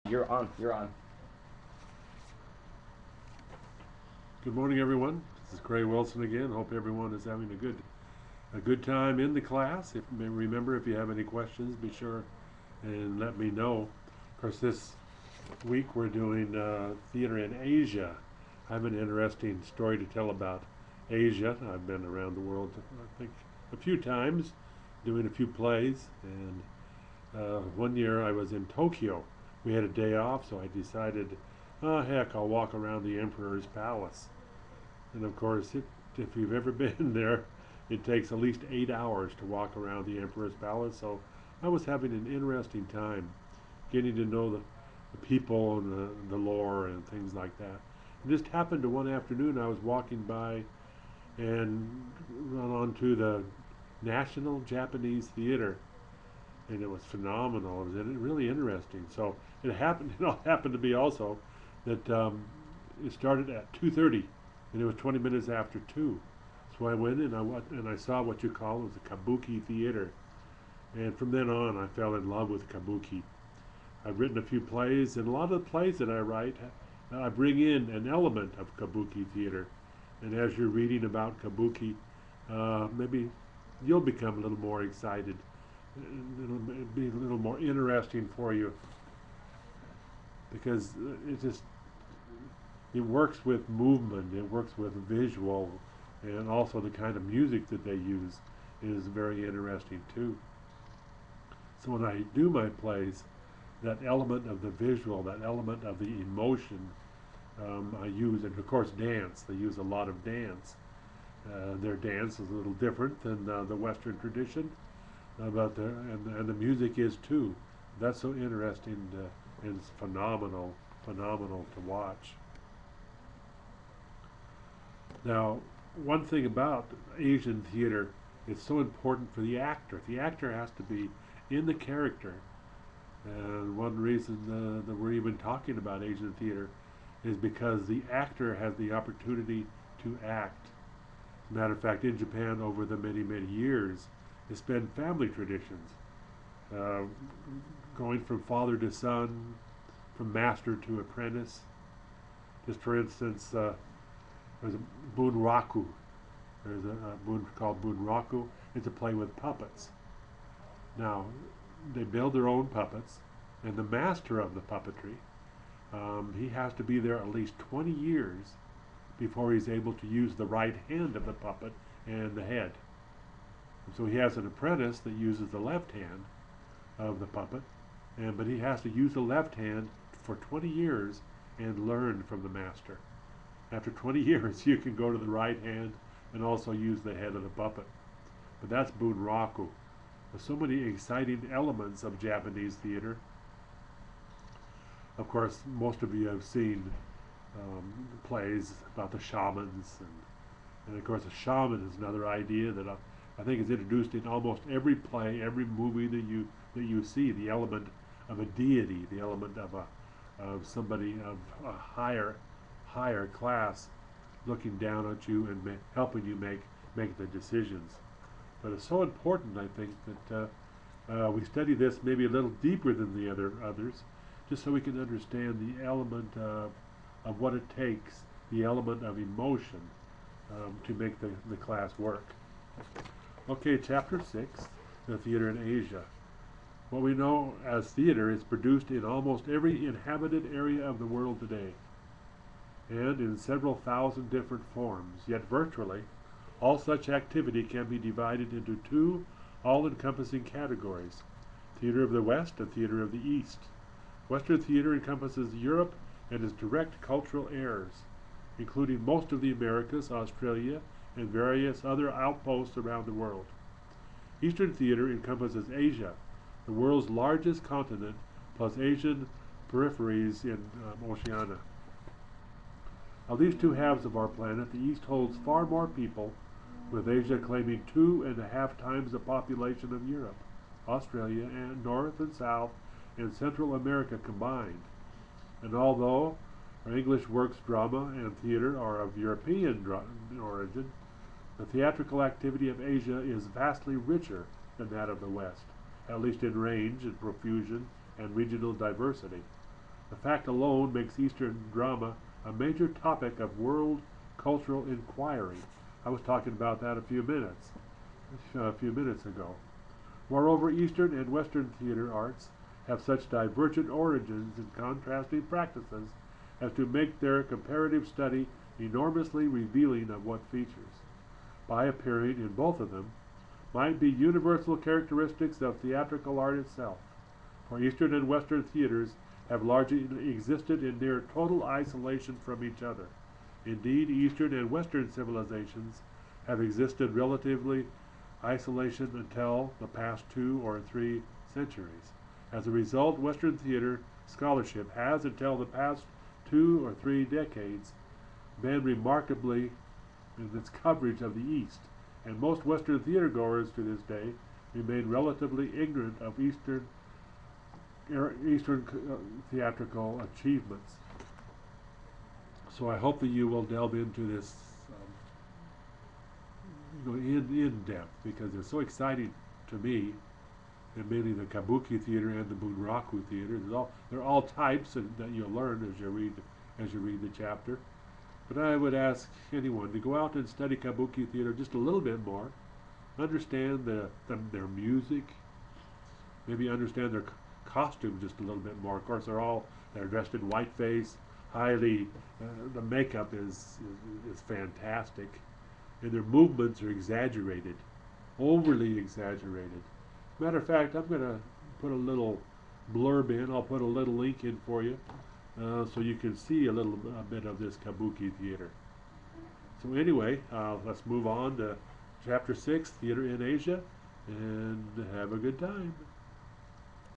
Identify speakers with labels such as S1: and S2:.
S1: You're on. You're on.
S2: Good morning, everyone. This is Craig Wilson again. Hope everyone is having a good time in the class. Remember, if you have any questions, be sure and let me know. Of course, this week we're doing theater in Asia. I have an interesting story to tell about Asia. I've been around the world, I think, a few times, doing a few plays. And one year I was in Tokyo. We had a day off, so I decided, oh heck, I'll walk around the Emperor's Palace. And of course, if you've ever been there, it takes at least 8 hours to walk around the Emperor's Palace. So I was having an interesting time getting to know the people and the lore and things like that. It just happened to one afternoon I was walking by and run onto the National Japanese Theater, and it was phenomenal. It was really interesting. So it happened. It all happened to be also that it started at 2:30, and it was 20 minutes after 2. So I went in and I saw what you call was a kabuki theater, and from then on I fell in love with kabuki. I've written a few plays, and a lot of the plays that I write, I bring in an element of kabuki theater. And as you're reading about kabuki, maybe you'll become a little more excited. It'll be a little more interesting for you because it works with movement, it works with visual, and also the kind of music that they use is very interesting too. So when I do my plays, that element of the visual, that element of the emotion, I use, and of course dance. They use a lot of dance. Their dance is a little different than the Western tradition, and the music is too. That's so interesting, and it's phenomenal to watch. Now, one thing about Asian theater, it's so important for the actor. The actor has to be in the character. And one reason that we're even talking about Asian theater is because the actor has the opportunity to act. As a matter of fact, in Japan, over the many years, it's been family traditions, uh, going from father to son, from master to apprentice. Just for instance, there's a bunraku. There's a bun called bunraku. It's a play with puppets. Now, they build their own puppets, and the master of the puppetry, he has to be there at least 20 years before he's able to use the right hand of the puppet and the head. And so he has an apprentice that uses the left hand of the puppet, but he has to use the left hand for 20 years and learn from the master. After 20 years, you can go to the right hand and also use the head of the puppet. But that's bunraku. There's so many exciting elements of Japanese theater. Of course, most of you have seen plays about the shamans, and of course, a shaman is another idea that I think is introduced in almost every play, every movie that you see. The element of a deity, the element of somebody of a higher class, looking down at you and helping you make the decisions. But it's so important, I think, that we study this maybe a little deeper than the others, just so we can understand the element of what it takes, the element of emotion, to make the class work. Okay, Chapter 6, the Theater in Asia. What we know as theater is produced in almost every inhabited area of the world today, and in several thousand different forms, yet virtually all such activity can be divided into two all-encompassing categories: theater of the West and theater of the East. Western theater encompasses Europe and its direct cultural heirs, including most of the Americas, Australia, and various other outposts around the world. Eastern theater encompasses Asia, the world's largest continent, plus Asian peripheries in Oceania. Of these two halves of our planet, the East holds far more people, with Asia claiming 2.5 times the population of Europe, Australia, and North and South and Central America combined. And although our English works, drama, and theater are of European origin, the theatrical activity of Asia is vastly richer than that of the West, at least in range and profusion and regional diversity. The fact alone makes Eastern drama a major topic of world cultural inquiry. I was talking about that a few minutes ago. Moreover, Eastern and Western theater arts have such divergent origins and contrasting practices as to make their comparative study enormously revealing of what features, by appearing in both of them, might be universal characteristics of theatrical art itself. For Eastern and Western theaters have largely existed in near total isolation from each other. Indeed, Eastern and Western civilizations have existed relatively isolation until the past 2 or 3 centuries. As a result, Western theater scholarship has, until the past 2 or 3 decades, been remarkably in its coverage of the East, and most Western theater goers to this day remain relatively ignorant of Eastern theatrical achievements. So I hope that you will delve into this in depth, because they're so exciting to me, and mainly the Kabuki theater and the Bunraku theater. They're all types that you'll learn as you read the chapter. But I would ask anyone to go out and study Kabuki theater just a little bit more, understand their music, maybe understand their costumes just a little bit more. Of course, they're dressed in whiteface, the makeup is fantastic, and their movements are exaggerated, overly exaggerated. Matter of fact, I'm going to put a little blurb in. I'll put a little link in for you, so you can see a bit of this Kabuki theater. So anyway, let's move on to Chapter 6, Theater in Asia, and have a good time.